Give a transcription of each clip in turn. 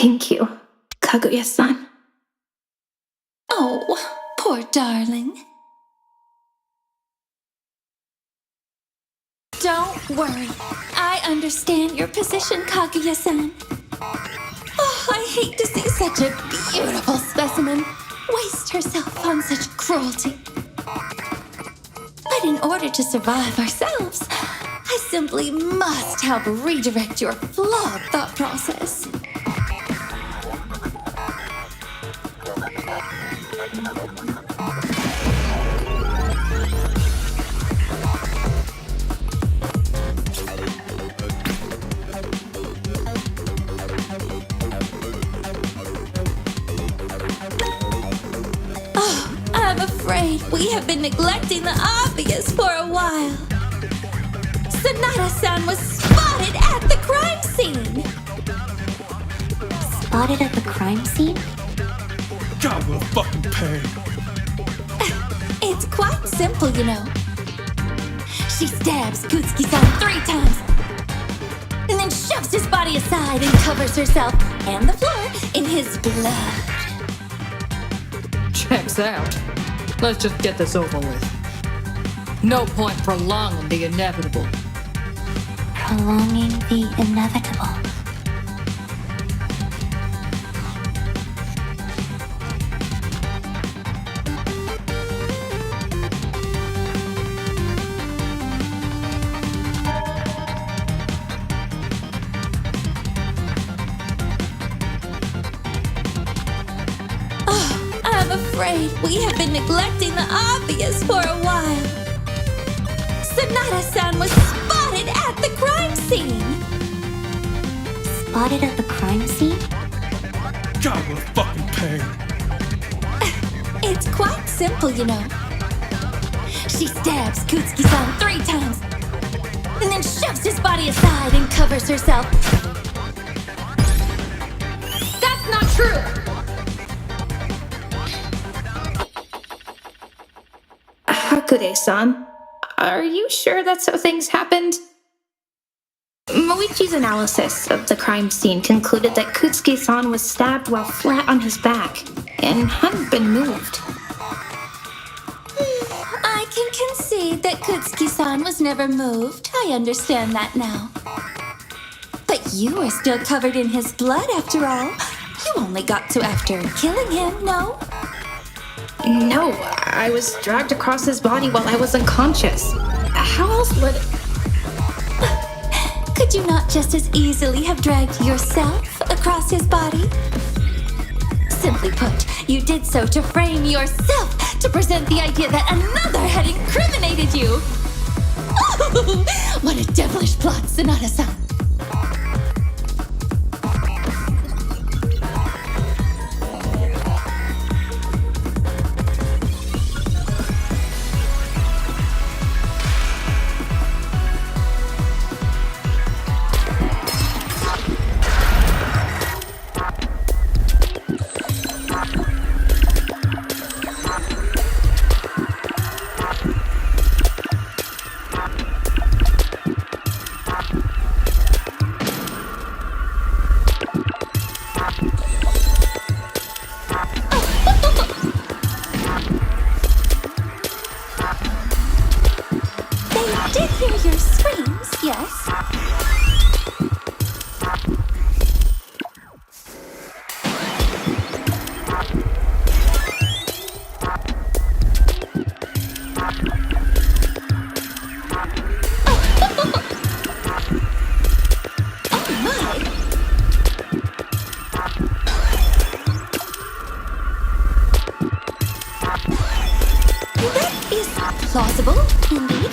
Thank you, Kaguya-san. Oh, poor darling. Don't worry. I understand your position, Kaguya-san. Oh, I hate to see such a beautiful specimen waste herself on such cruelty. But in order to survive ourselves, I simply must help redirect your flawed thought process. I'm afraid we have been neglecting the obvious for a while. Sonata-san was spotted at the crime scene. Spotted at the crime scene? God will fucking pay. It's quite simple, you know. She stabs Kutsuki-san 3 times, and then shoves his body aside and covers herself and the floor in his blood. Checks out. Let's just get this over with. No point prolonging the inevitable. Prolonging the inevitable. I'm afraid we have been neglecting the obvious for a while. Sonata-san was spotted at the crime scene. Spotted at the crime scene? God will fucking pay. It's quite simple, you know. She stabs Kutsuki-san 3 times, and then shoves his body aside and covers herself. That's not true! Hakude-san, are you sure that's how things happened? Moichi's analysis of the crime scene concluded that Kutsuki-san was stabbed while flat on his back and hadn't been moved. I can concede that Kutsuki-san was never moved. I understand that now. But you were still covered in his blood after all. You only got to after killing him, no? No, I was dragged across his body while I was unconscious. How else would... Could you not just as easily have dragged yourself across his body? Simply put, you did so to frame yourself, to present the idea that another had incriminated you. Oh, what a devilish plot, Sonata-san. They did hear your screams, yes? That is plausible, indeed.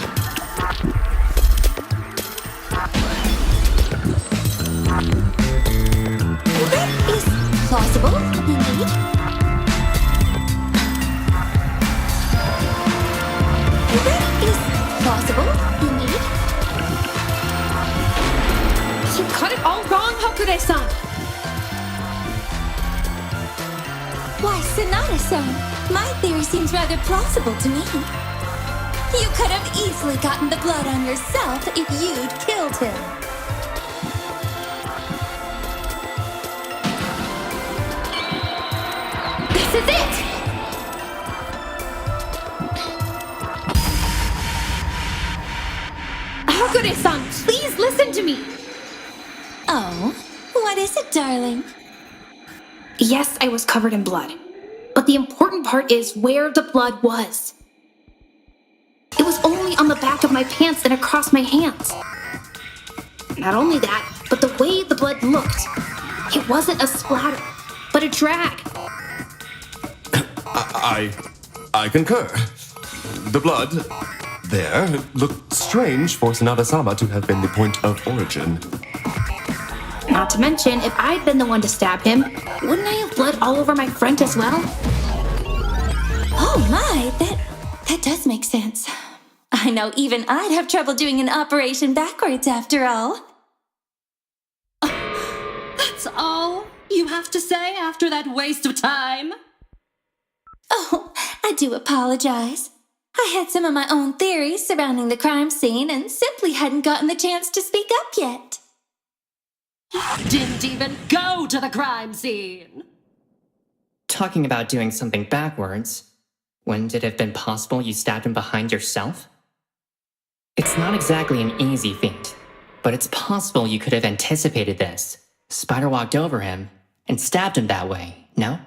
That is plausible, indeed. That is plausible, indeed. You got it all wrong, Hakude-san! Why, Sonata-san, my theory seems rather plausible to me. You could have easily gotten the blood on yourself if you'd killed him. is it! Hakure-san, please listen to me! Oh, what is it, darling? Yes, I was covered in blood. But the important part is where the blood was. It was only on the back of my pants and across my hands. Not only that, but the way the blood looked. It wasn't a splatter, but a drag. I concur. The blood there looked strange for Sanada-sama to have been the point of origin. Not to mention, if I'd been the one to stab him, wouldn't I have blood all over my front as well? Oh my, that does make sense. I know even I'd have trouble doing an operation backwards after all. That's all you have to say after that waste of time? Oh, I do apologize. I had some of my own theories surrounding the crime scene and simply hadn't gotten the chance to speak up yet. Didn't even go to the crime scene! Talking about doing something backwards, wouldn't it have been possible you stabbed him behind yourself? It's not exactly an easy feat, but it's possible you could have anticipated this, spider walked over him, and stabbed him that way, no?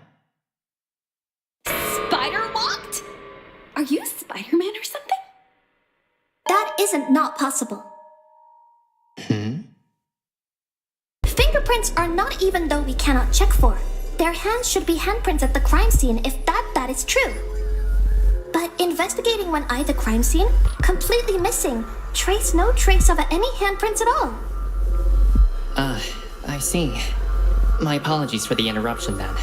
Spider walked? Are you Spider-Man or something? That isn't not possible. Fingerprints are not even though we cannot check for. Their hands should be handprints at the crime scene if that is true. But investigating when I the crime scene, completely missing. No trace of any handprints at all. I see. My apologies for the interruption then.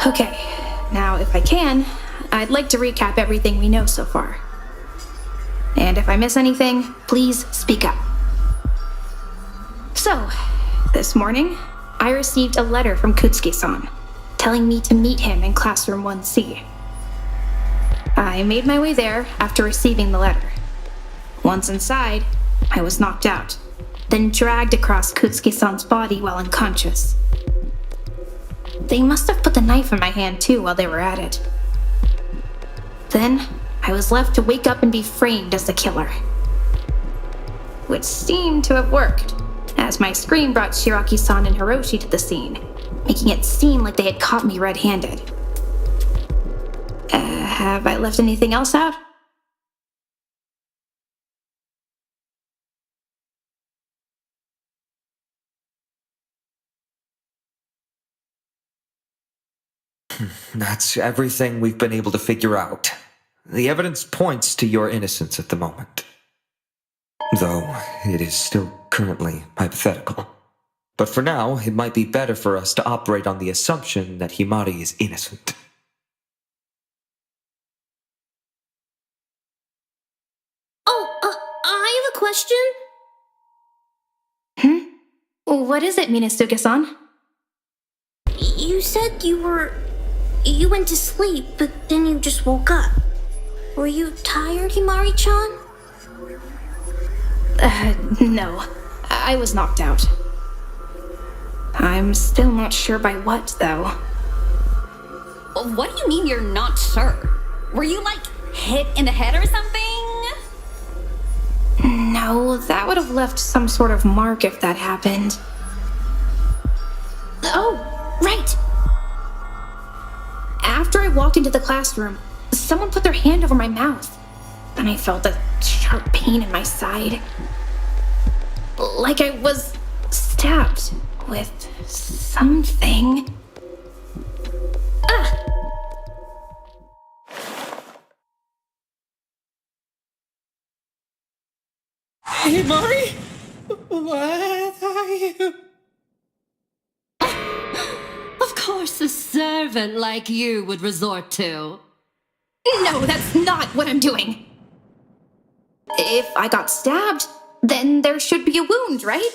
Okay, now if I can, I'd like to recap everything we know so far. And if I miss anything, please speak up. So, this morning, I received a letter from Kutsuki-san, telling me to meet him in classroom 1C. I made my way there after receiving the letter. Once inside, I was knocked out, then dragged across Kutsuki-san's body while unconscious. They must have put the knife in my hand too while they were at it. Then, I was left to wake up and be framed as the killer. Which seemed to have worked, as my scream brought Shiraki-san and Hiroshi to the scene, making it seem like they had caught me red-handed. Have I left anything else out? That's everything we've been able to figure out. The evidence points to your innocence at the moment. Though it is still currently hypothetical. But for now, it might be better for us to operate on the assumption that Himari is innocent. I have a question. What is it, Minazuka-san? You said you went to sleep, but then you just woke up. Were you tired, Himari-chan? No. I was knocked out. I'm still not sure by what, though. What do you mean you're not sure? Were you, hit in the head or something? No, that would have left some sort of mark if that happened. Oh, right! After I walked into the classroom, someone put their hand over my mouth. Then I felt a sharp pain in my side. Like I was stabbed with something. Ah! Himari? What are you? Of course a servant like you would resort to. No, that's not what I'm doing. If I got stabbed, then there should be a wound, right?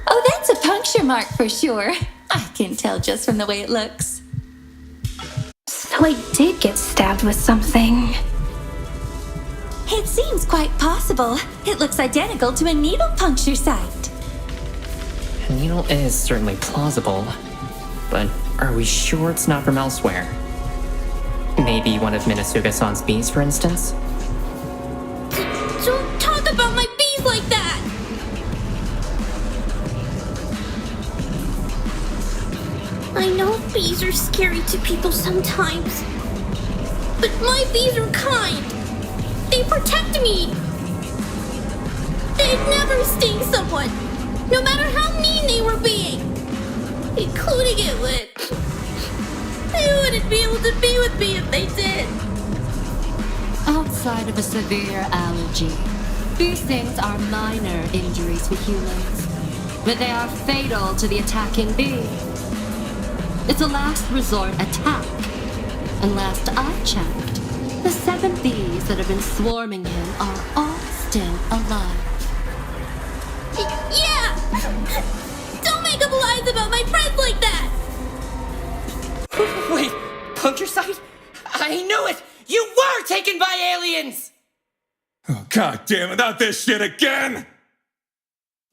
Oh, that's a puncture mark for sure. I can tell just from the way it looks. So I did get stabbed with something. It seems quite possible. It looks identical to a needle puncture site. A needle is certainly plausible, but are we sure it's not from elsewhere? Maybe one of Minasuga-san's bees, for instance? Don't talk about my bees like that! I know bees are scary to people sometimes, but my bees are kind. They protect me. They'd never sting someone, no matter how mean they were being, including it with. They wouldn't be able to be with me if they did. Outside of a severe allergy, these things are minor injuries for humans, but they are fatal to the attacking bee. It's a last resort attack, and last I checked, the 7 bees that have been swarming him are all still alive. Yeah! Don't make up lies about my friends like that! Wait, puncture site? I knew it! You were taken by aliens! Oh, god damn it, not this shit again!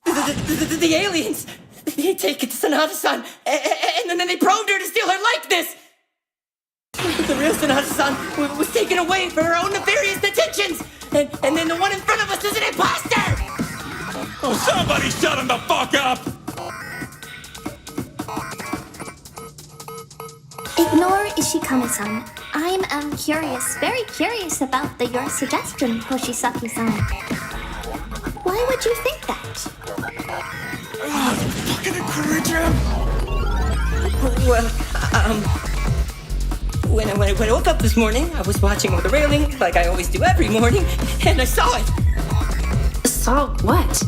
The aliens! They take it to Sanada-san, and then they probed her to steal her likeness! The real Sanada-san was taken away for her own nefarious intentions! And then the one in front of us is an imposter! Oh, somebody shut him the fuck up! Ignore Ishikami-san. I'm curious, very curious about your suggestion, Hoshisaki-san. Why would you think that? Fucking encourage him! Well, when I woke up this morning, I was watching over the railing, like I always do every morning, and I saw it! Saw what?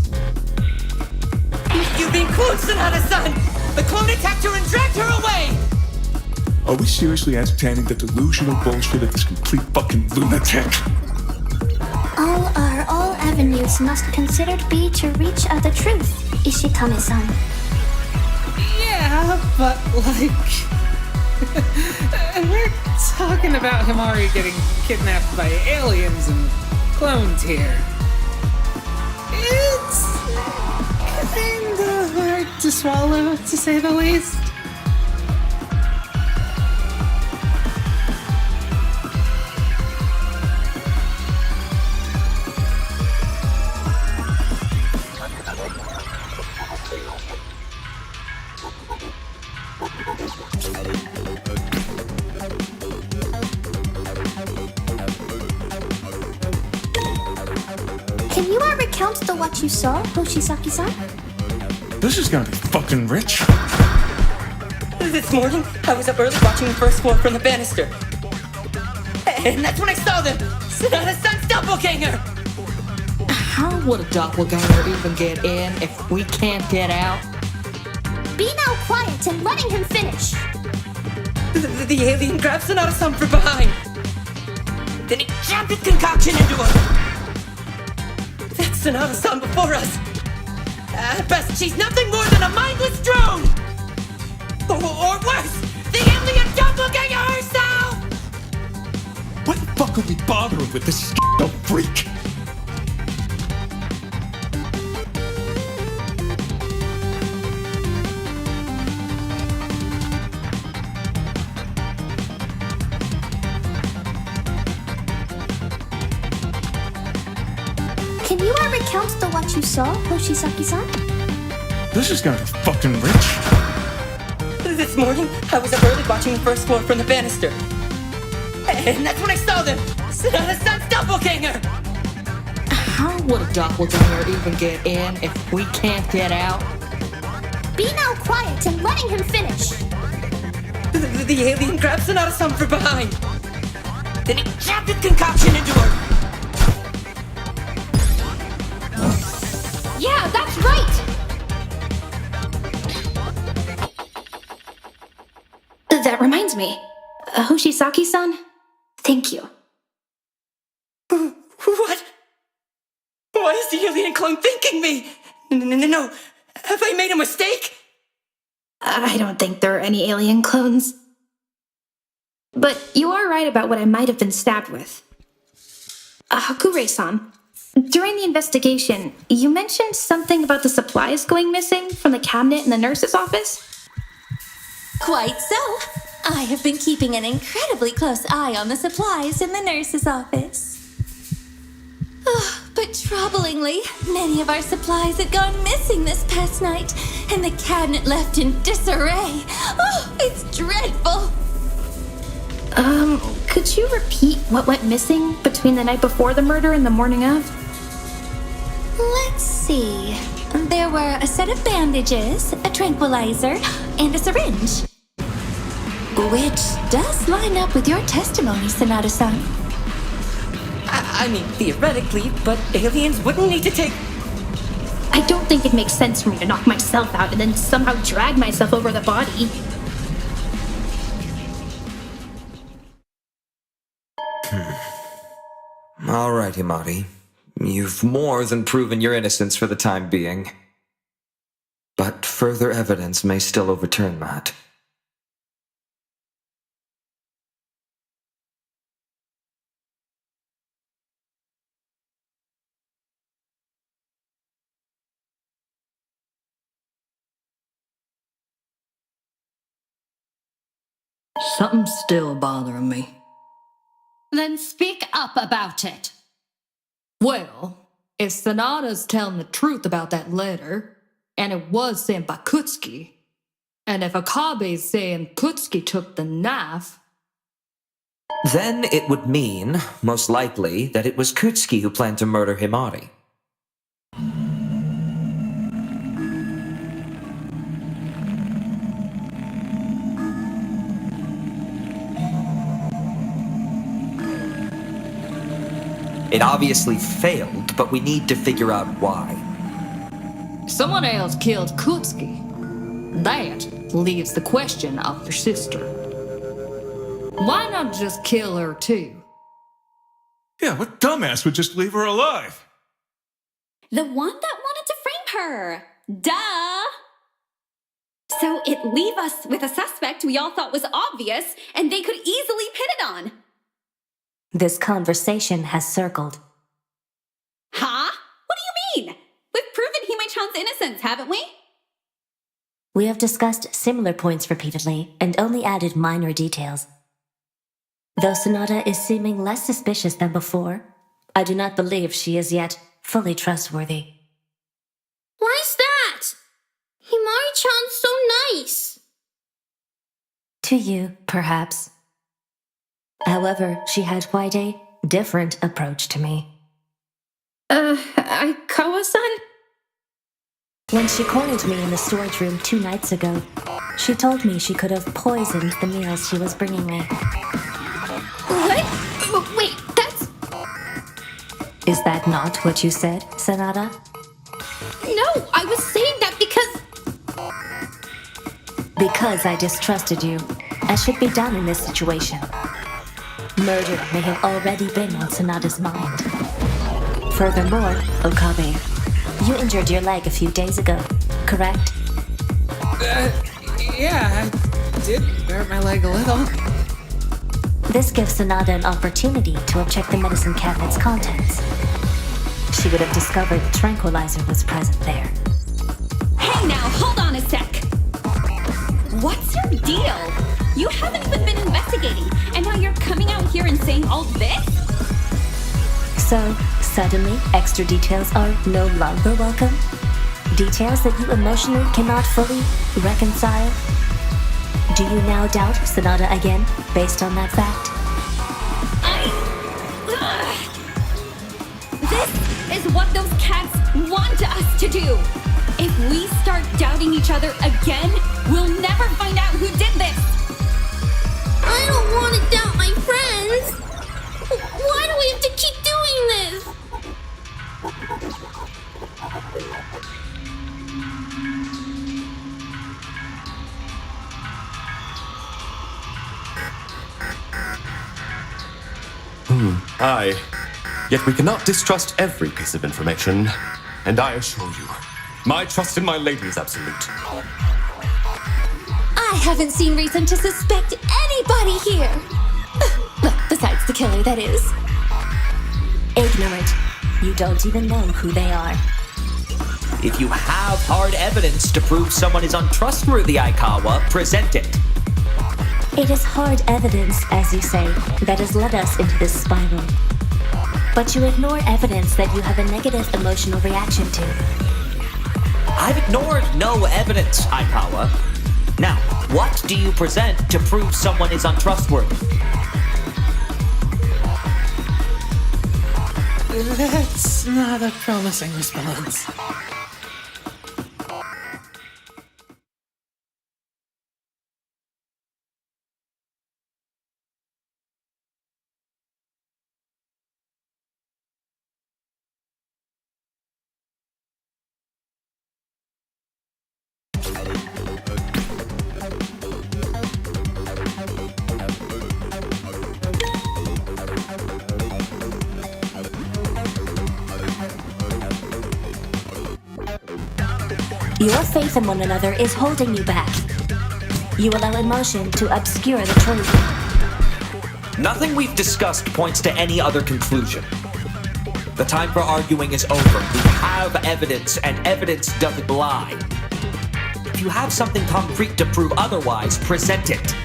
You've been cloned, Sanada-san! The clone attacked her and dragged her away! Are we seriously entertaining the delusional bullshit of this complete fucking lunatic? All avenues must considered be to reach the truth, Ishikami-san. Yeah, but we're talking about Himari getting kidnapped by aliens and cloned here. It's kinda hard to swallow, to say the least. Can you recount what you saw, Hoshisaki-san? This is gonna be fucking rich. This morning, I was up early watching the first floor from the banister. And that's when I saw them! Sanada-san's doppelganger! How would a doppelganger even get in if we can't get out? Be now quiet and letting him finish. The alien grabbed Sanada-san from behind. Then he jammed his concoction into her. That's Sanada-san before us. At best, she's nothing more than a mindless drone! Or worse, the alien doppelganger herself! What the fuck are we bothering with this no freak? Can you recount what you saw, Hoshisaki-san? This is gonna be fucking rich. This morning, I was up early watching the first floor from the banister. And that's when I saw them! Sanada-san's doppelganger! How would a doppelganger even get in if we can't get out? Be now quiet and letting him finish. The alien grabbed Sanada-san from behind. Then he jammed his concoction into her. Yeah, that's right! That reminds me. Hoshisaki-san? Thank you. What? What is the alien clone thinking me? No. Have I made a mistake? I don't think there are any alien clones. But you are right about what I might have been stabbed with. Hakure-san, during the investigation, you mentioned something about the supplies going missing from the cabinet in the nurse's office? Quite so. I have been keeping an incredibly close eye on the supplies in the nurse's office. But troublingly, many of our supplies had gone missing this past night, and the cabinet left in disarray. Oh, it's dreadful. Could you repeat what went missing between the night before the murder and the morning of? Let's see. There were a set of bandages, a tranquilizer, and a syringe. Which does line up with your testimony, Sonata-san. I mean, theoretically, but aliens wouldn't need to take... I don't think it makes sense for me to knock myself out and then somehow drag myself over the body. All right, Himari. You've more than proven your innocence for the time being. But further evidence may still overturn that. Something's still bothering me. Then speak up about it. Well, if Sonata's telling the truth about that letter, and it was sent by Kutsuki, and if Akabe's saying Kutsuki took the knife, Then it would mean, most likely, that it was Kutsuki who planned to murder Himari. It obviously failed, but we need to figure out why. someone else killed Kutsuki. That leaves the question of your sister. Why not just kill her too? Yeah, what dumbass would just leave her alive? The one that wanted to frame her. Duh! So it leave us with a suspect we all thought was obvious and they could easily pin it on. This conversation has circled. Huh? What do you mean? We've proven Hime-chan's innocence, haven't we? We have discussed similar points repeatedly and only added minor details. Though Sonata is seeming less suspicious than before, I do not believe she is yet fully trustworthy. Why's that? Himari-chan's so nice. To you, perhaps. However, she had quite a different approach to me. Aikawa-san? When she cornered me in the storage room 2 nights ago, she told me she could have poisoned the meals she was bringing me. What? Wait, that's... Is that not what you said, Sonata? No, I was saying that because... Because I distrusted you, as should be done in this situation. Murder may have already been on Sonata's mind. Furthermore, Okabe, you injured your leg a few days ago, correct? Yeah, I did hurt my leg a little. This gives Sonata an opportunity to have checked the medicine cabinet's contents. She would have discovered the tranquilizer was present there. Hey now, hold on a sec. What's your deal? You haven't even been investigating, and now you're coming out here and saying all this? So, suddenly, extra details are no longer welcome? Details that you emotionally cannot fully reconcile? Do you now doubt Sonata again, based on that fact? This is what those cats want us to do. If we start doubting each other again, we'll never find out who did this. I don't want to doubt my friends. Why do we have to keep doing this? Aye. Yet we cannot distrust every piece of information. And I assure you, my trust in my lady is absolute. I haven't seen reason to suspect anybody here. Well, besides the killer, that is. Ignorant. You don't even know who they are. If you have hard evidence to prove someone is untrustworthy, Aikawa, present it. It is hard evidence, as you say, that has led us into this spiral. But you ignore evidence that you have a negative emotional reaction to. I've ignored no evidence, Aikawa. Now, what do you present to prove someone is untrustworthy? That's not a promising response. Your faith in one another is holding you back. You allow emotion to obscure the truth. Nothing we've discussed points to any other conclusion. The time for arguing is over. We have evidence, and evidence doesn't lie. If you have something concrete to prove otherwise, present it.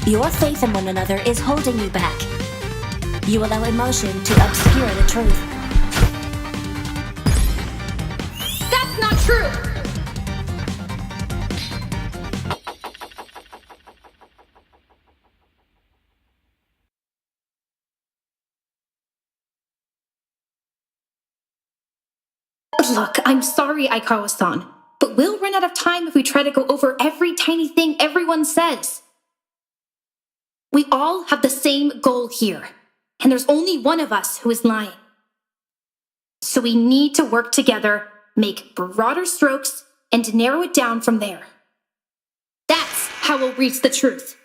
Your faith in one another is holding you back. You allow emotion to obscure the truth. That's not true! Look, I'm sorry, Aikawa-san, but we'll run out of time if we try to go over every tiny thing everyone says. We all have the same goal here, and there's only one of us who is lying. So we need to work together, make broader strokes, and narrow it down from there. That's how we'll reach the truth.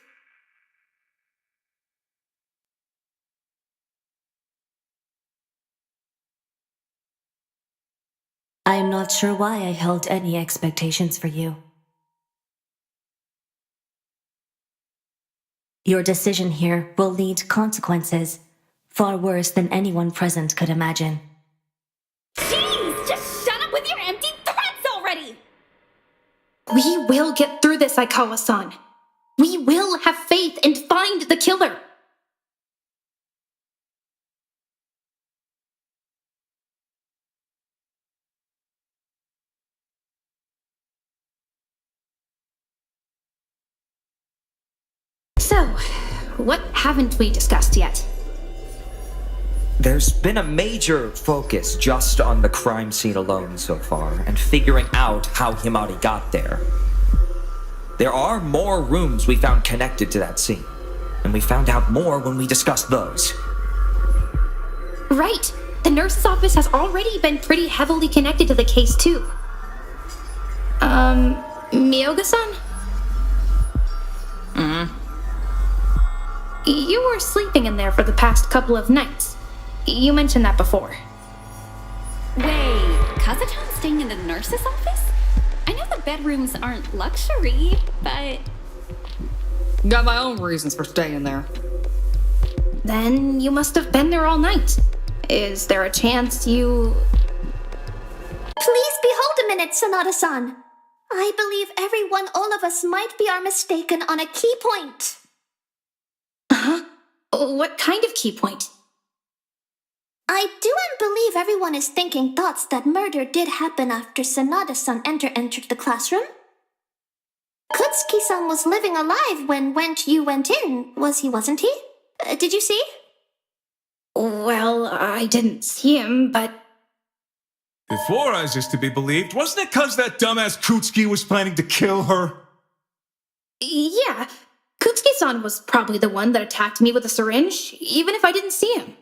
I am not sure why I held any expectations for you. Your decision here will lead consequences far worse than anyone present could imagine. Jeez, just shut up with your empty threats already! We will get through this, Aikawa-san. We will have faith and find the killer. So, what haven't we discussed yet? There's been a major focus just on the crime scene alone so far, and figuring out how Himari got there. There are more rooms we found connected to that scene, and we found out more when we discussed those. Right. The nurse's office has already been pretty heavily connected to the case, too. Miyoga-san? You were sleeping in there for the past couple of nights. You mentioned that before. Wait, Kazuchan's staying in the nurse's office? I know the bedrooms aren't luxury, but... Got my own reasons for staying there. Then you must have been there all night. Is there a chance you... Please behold a minute, Sanada-san. I believe everyone, all of us, might be mistaken on a key point. Huh? What kind of key point? I do believe everyone is thinking thoughts that murder did happen after Sanada-san entered the classroom. Kutsuki-san was living alive when you went in, wasn't he? Did you see? Well, I didn't see him, but... If Four Eyes is to be believed, wasn't it 'cause that dumbass Kutsuki was planning to kill her? Yeah, Kutsuki-san was probably the one that attacked me with a syringe, even if I didn't see him.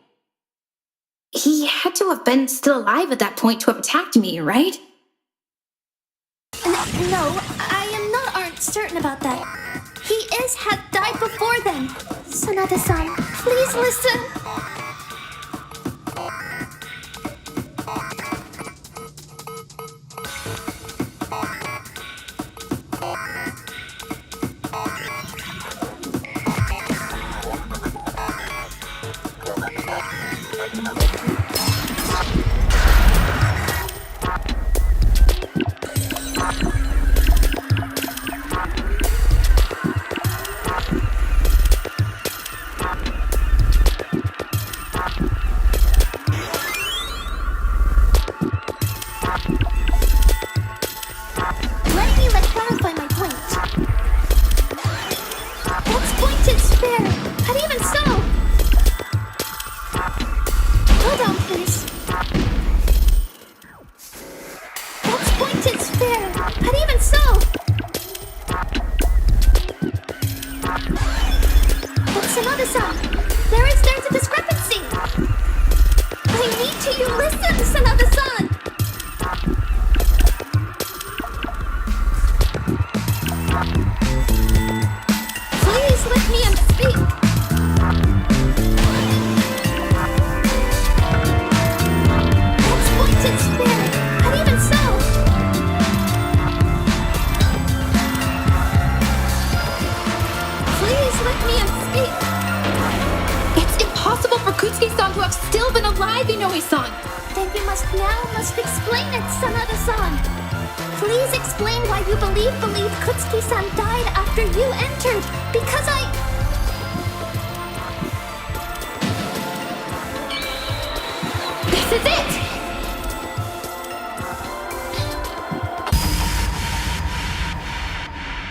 He had to have been still alive at that point to have attacked me, right? No, I am not certain about that. He had died before then. Sanada-san, please listen. Let me clarify my point. That's pointed spare, but even so... Hold on, please. That's pointed spare, but even so... But Sanada-san, there's a discrepancy. I need to you listen, Sanada-san. Please let me speak. That's pointed spare, but even so... Please let me speak. It's impossible for Kutsuki-san to have still been alive, Inoue-san! Then you must explain it, Sanada-san. Please explain why you believe Kutsuki-san died after you entered, because This is it!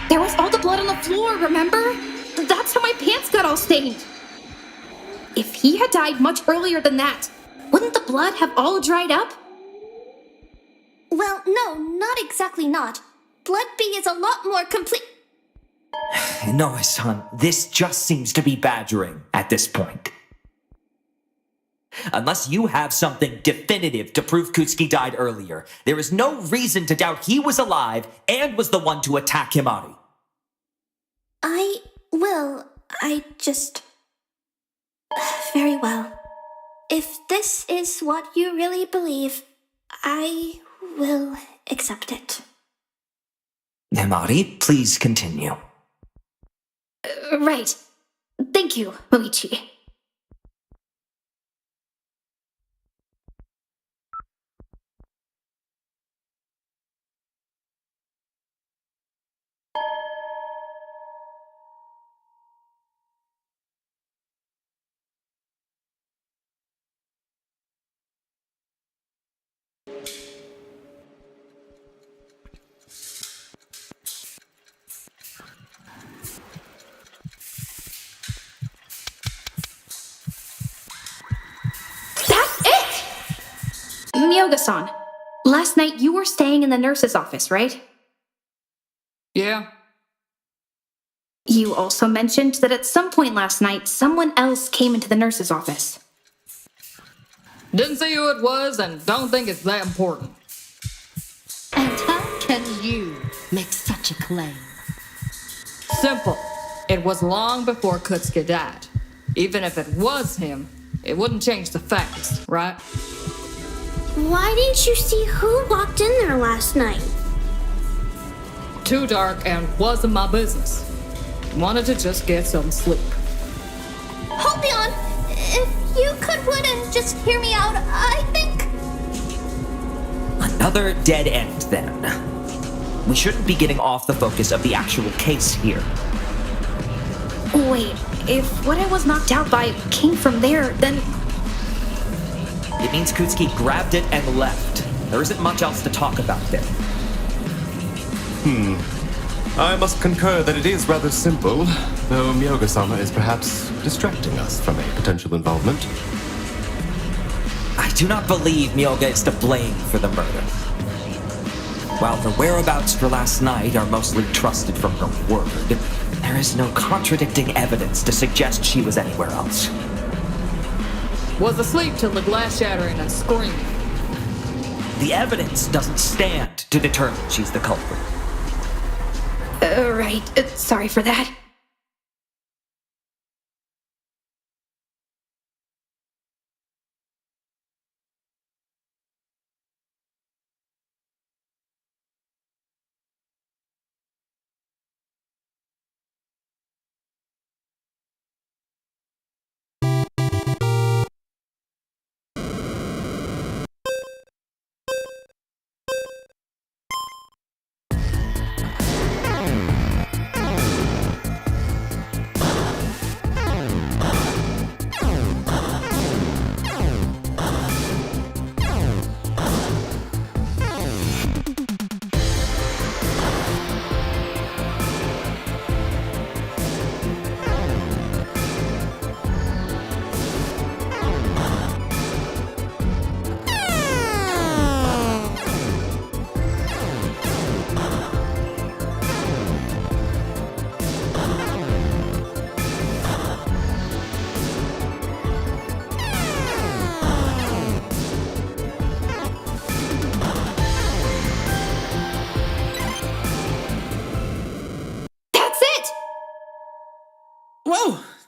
There was all the blood on the floor, remember? That's how my pants got all stained. If he had died much earlier than that, wouldn't the blood have all dried up? Well, no, not exactly not. Blood B is a lot more complete... No, son, this just seems to be badgering at this point. Unless you have something definitive to prove Kutsuki died earlier, there is no reason to doubt he was alive and was the one to attack Himari. Very well. If this is what you really believe, I will accept it. Himari, please continue. Right. Thank you, Moichi. Myoga-san, last night you were staying in the nurse's office, right? Yeah. You also mentioned that at some point last night, someone else came into the nurse's office. Didn't see who it was and don't think it's that important. And how can you make such a claim? Simple. It was long before Kutsuki died. Even if it was him, it wouldn't change the facts, right? Why didn't you see who walked in there last night? Too dark and wasn't my business. Wanted to just get some sleep. Hold on! If you would and just hear me out, I think... Another dead end, then. We shouldn't be getting off the focus of the actual case here. Wait, if what I was knocked out by came from there, then... It means Kutsuki grabbed it and left. There isn't much else to talk about there. I must concur that it is rather simple, though Myoga-sama is perhaps distracting us from a potential involvement. I do not believe Myoga is to blame for the murder. While her whereabouts for last night are mostly trusted from her word, there is no contradicting evidence to suggest she was anywhere else. Was asleep till the glass shattering and screaming. The evidence doesn't stand to determine she's the culprit. Right. Sorry for that.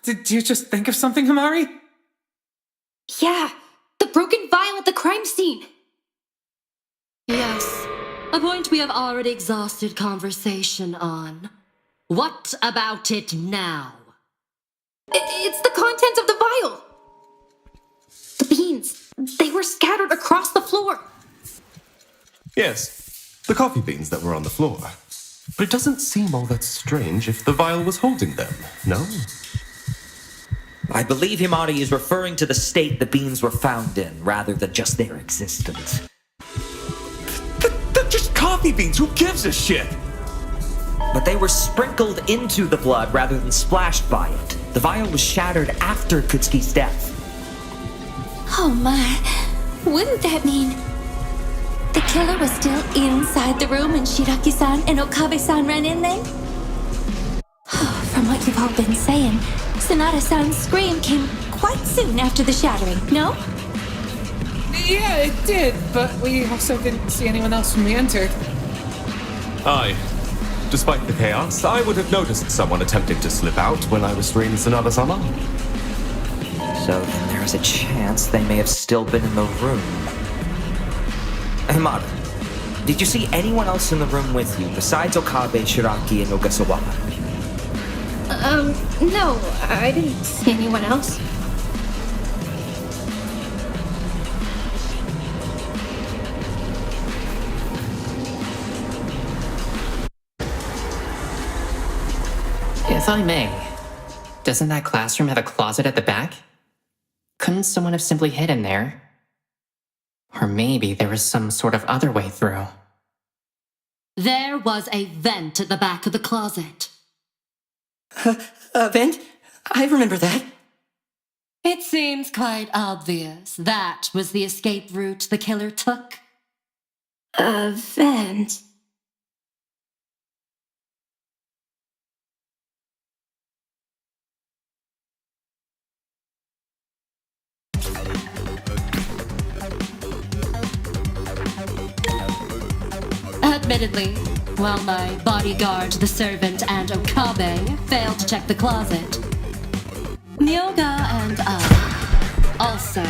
Did you just think of something, Hamari? Yeah, the broken vial at the crime scene. Yes, a point we have already exhausted conversation on. What about it now? It's the contents of the vial. The beans, they were scattered across the floor. Yes, the coffee beans that were on the floor. But it doesn't seem all that strange if the vial was holding them, no? I believe Himari is referring to the state the beans were found in, rather than just their existence. They're just coffee beans. Who gives a shit? But they were sprinkled into the blood rather than splashed by it. The vial was shattered after Kutsuki's death. Oh my, wouldn't that mean the killer was still inside the room when Shiraki-san and Okabe-san ran in then? From what you've all been saying, Sonata-san's scream came quite soon after the shattering, no? Yeah, it did, but we also didn't see anyone else when we entered. Aye. Despite the chaos, I would have noticed someone attempting to slip out when I restrained Sanada-sama. So then there is a chance they may have still been in the room. Himada, did you see anyone else in the room with you besides Okabe, Shiraki, and Ogasawa? No, I didn't see anyone else. If I may, doesn't that classroom have a closet at the back? Couldn't someone have simply hid in there? Or maybe there was some sort of other way through. There was a vent at the back of the closet. A vent? I remember that. It seems quite obvious that was the escape route the killer took. A vent? Admittedly, while my bodyguard, the servant, and Okabe failed to check the closet, Myoga and I also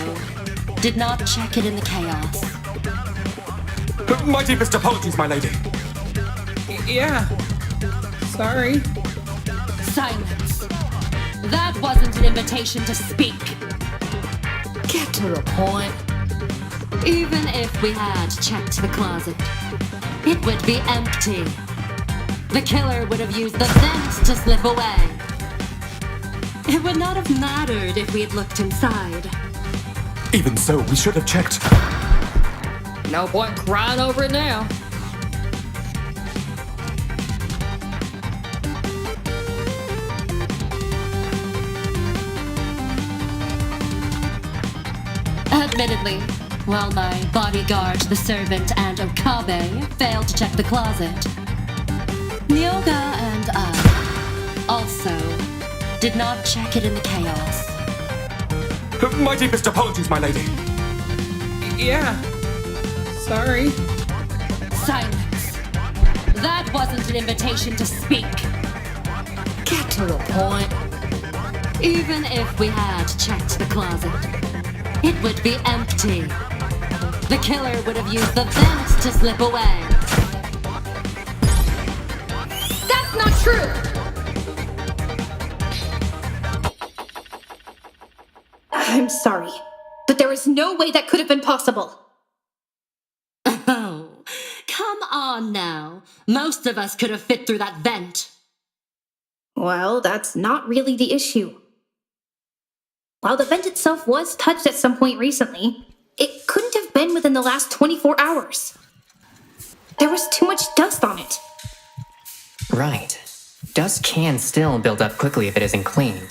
did not check it in the chaos. My deepest apologies, my lady. Yeah. Sorry. Silence. That wasn't an invitation to speak. Get to the point. Even if we had checked the closet, it would be empty. The killer would have used the vent to slip away. It would not have mattered if we had looked inside. Even so, we should have checked. No point crying over it now. Admittedly, while my bodyguard, the servant, and Okabe failed to check the closet, Myoga and I also did not check it in the chaos. My deepest apologies, my lady. Yeah. Sorry. Silence. That wasn't an invitation to speak. Get to the point. Even if we had checked the closet, it would be empty. The killer would have used the vent to slip away. That's not true! I'm sorry, but there is no way that could have been possible. Oh, come on now. Most of us could have fit through that vent. Well, that's not really the issue. While the vent itself was touched at some point recently, it couldn't have been within the last 24 hours. There was too much dust on it. Right. Dust can still build up quickly if it isn't cleaned.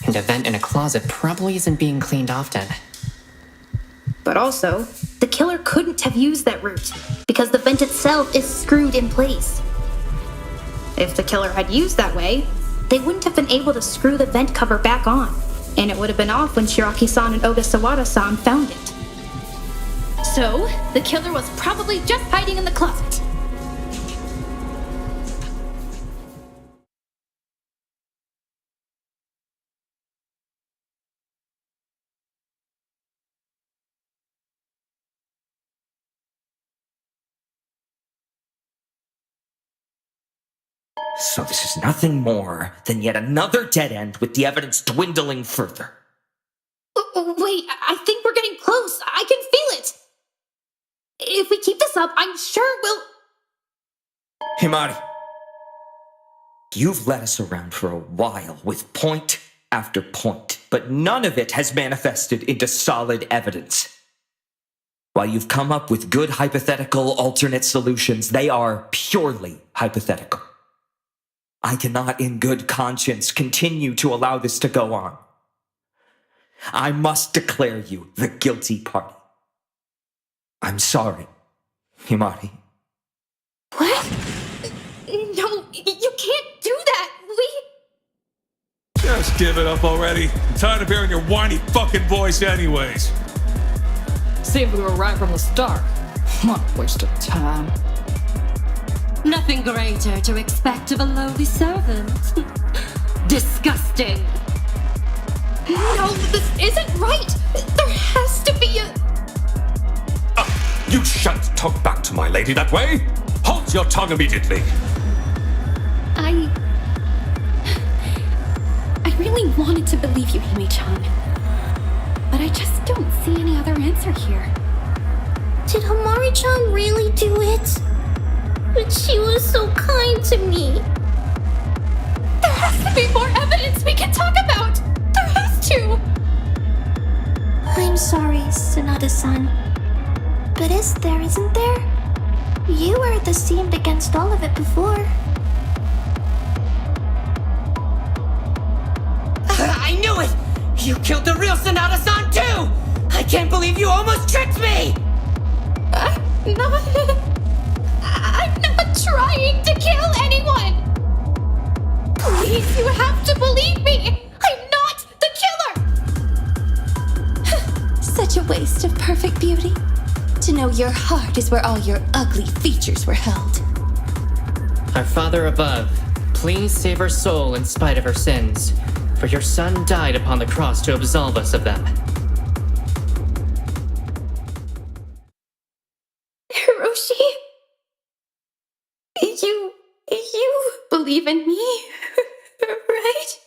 And a vent in a closet probably isn't being cleaned often. But also, the killer couldn't have used that route, because the vent itself is screwed in place. If the killer had used that way, they wouldn't have been able to screw the vent cover back on, and it would have been off when Shiraki-san and Ogasawara-san found it. So, the killer was probably just hiding in the closet. So this is nothing more than yet another dead end with the evidence dwindling further. Wait, I think we're getting close. I can feel it. If we keep this up, I'm sure we'll... Himari, you've led us around for a while with point after point, but none of it has manifested into solid evidence. While you've come up with good hypothetical alternate solutions, they are purely hypothetical. I cannot in good conscience continue to allow this to go on. I must declare you the guilty party. I'm sorry, Himari. What? No, you can't do that. Just give it up already. I'm tired of hearing your whiny fucking voice anyways. Seemed we were right from the start. What a waste of time. Nothing greater to expect of a lowly servant. Disgusting. No, this isn't right. There has to be a... You shan't talk back to my lady that way! Hold your tongue immediately! I really wanted to believe you, Hime-chan. But I just don't see any other answer here. Did Himari-chan really do it? But she was so kind to me. There has to be more evidence we can talk about. There has to. I'm sorry, Sanada-san. But isn't there? You were the seemed against all of it before. I knew it! You killed the real Sanada-san too! I can't believe you almost tricked me! I'm not trying to kill anyone! Please, you have to believe me! I'm not the killer! Such a waste of perfect beauty. To know your heart is where all your ugly features were held. Our Father above, please save her soul in spite of her sins, for your Son died upon the cross to absolve us of them. Hiroshi? You believe in me, right?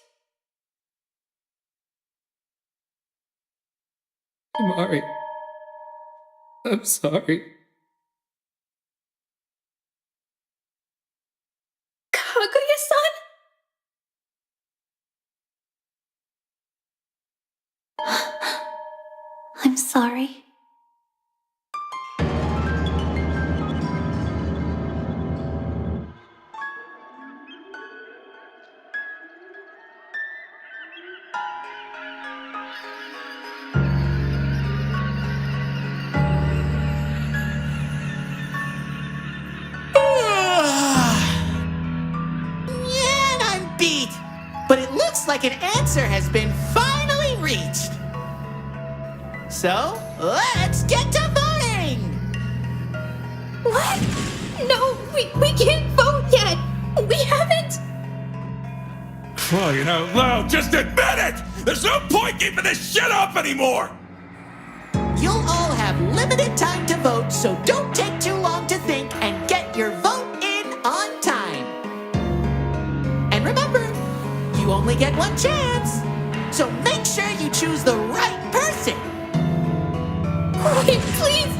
Himari. I'm sorry. Kaguya-san? I'm sorry. Yeah, I'm beat. But it looks like an answer has been finally reached. So, let's get to voting! What? No, we can't vote yet. We haven't. Well, just admit it! There's no point keeping this shit up anymore! You'll all have limited time to vote, so don't take too long to think and get your vote in on time. And remember, you only get one chance, so make sure you choose the right person. Wait, please.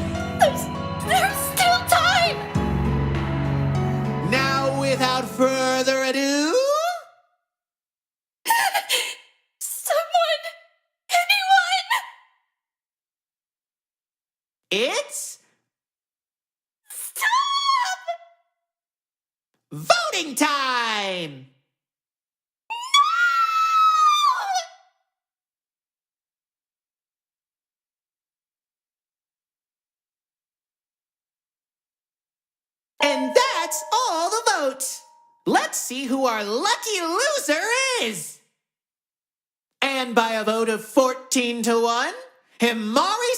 There's still time. Now, without further ado... Someone! Anyone! It's... Stop! Voting time! And that's all the votes. Let's see who our lucky loser is. And by a vote of 14-1, Himari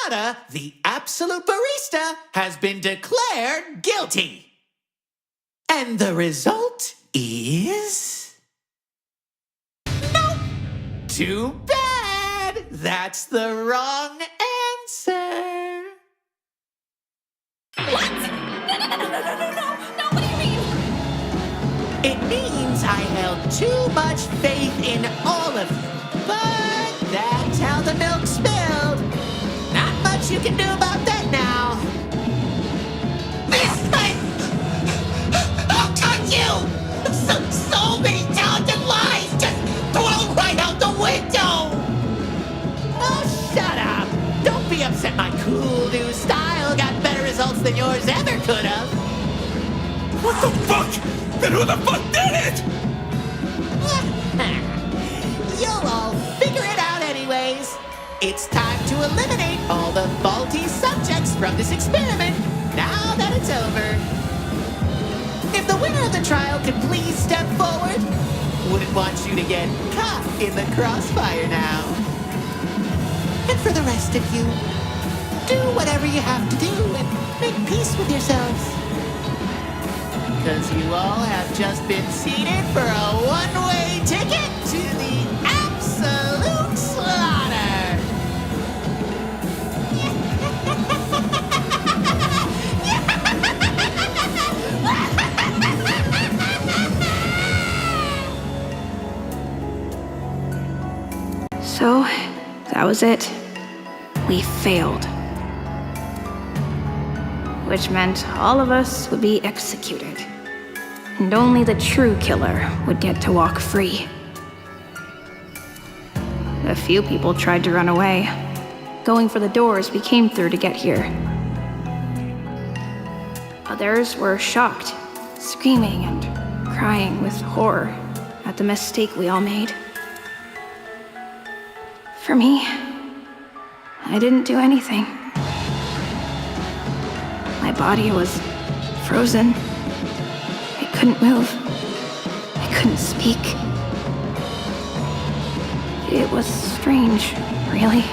Sanada, the absolute barista, has been declared guilty. And the result is... Nope! Too bad! That's the wrong answer. What? No, what do you mean? It means I held too much faith in all of you. But that's how the milk spilled. Not much you can do about that now. This time, I'll cut you! So many talented lies just thrown right out the window! Oh, shut up! Don't be upset my cool new style got better results than yours ever could have. What the fuck? Then who the fuck did it? You'll all figure it out anyways. It's time to eliminate all the faulty subjects from this experiment now that it's over. If the winner of the trial could please step forward, wouldn't want you to get caught in the crossfire now. And for the rest of you, do whatever you have to do and make peace with yourselves. Because you all have just been seated for a one-way ticket to the absolute slaughter. So, that was it. We failed. Which meant all of us would be executed. And only the true killer would get to walk free. A few people tried to run away, going for the doors we came through to get here. Others were shocked, screaming and crying with horror at the mistake we all made. For me, I didn't do anything. My body was frozen. I couldn't move. I couldn't speak. It was strange, really.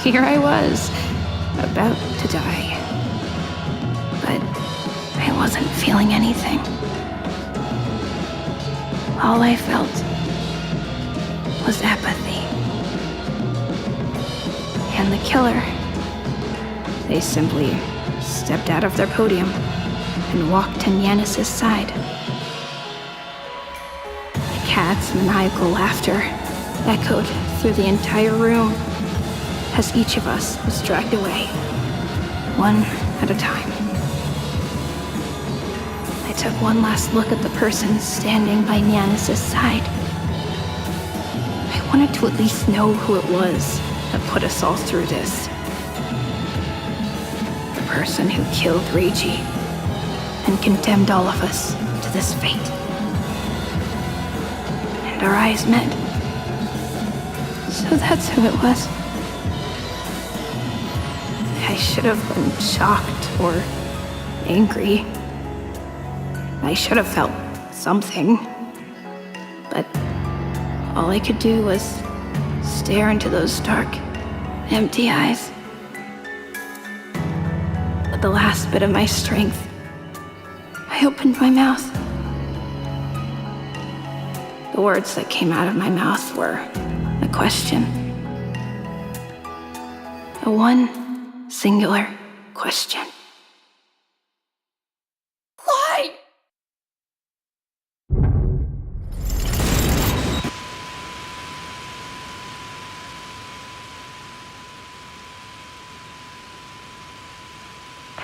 Here I was, about to die. But I wasn't feeling anything. All I felt was apathy. And the killer, they simply stepped out of their podium and walked to Yanis's side. The cat's maniacal laughter echoed through the entire room as each of us was dragged away, one at a time. I took one last look at the person standing by Yanis's side. I wanted to at least know who it was that put us all through this. The person who killed Reiji and condemned all of us to this fate. And our eyes met. So that's who it was. I should have been shocked or angry. I should have felt something. But all I could do was stare into those dark, empty eyes. With the last bit of my strength, I opened my mouth. The words that came out of my mouth were a question. A one singular question. Why?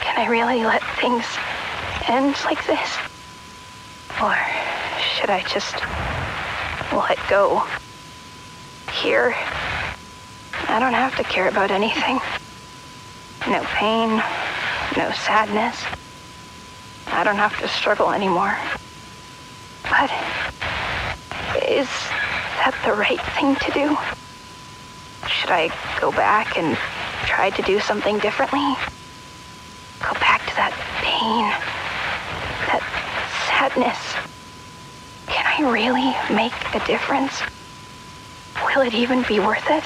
Can I really let things end like this? Or should I just let go? Here, I don't have to care about anything. No pain, no sadness. I don't have to struggle anymore. But is that the right thing to do? Should I go back and try to do something differently? Go back to that pain, that sadness. Can I really make a difference? Will it even be worth it?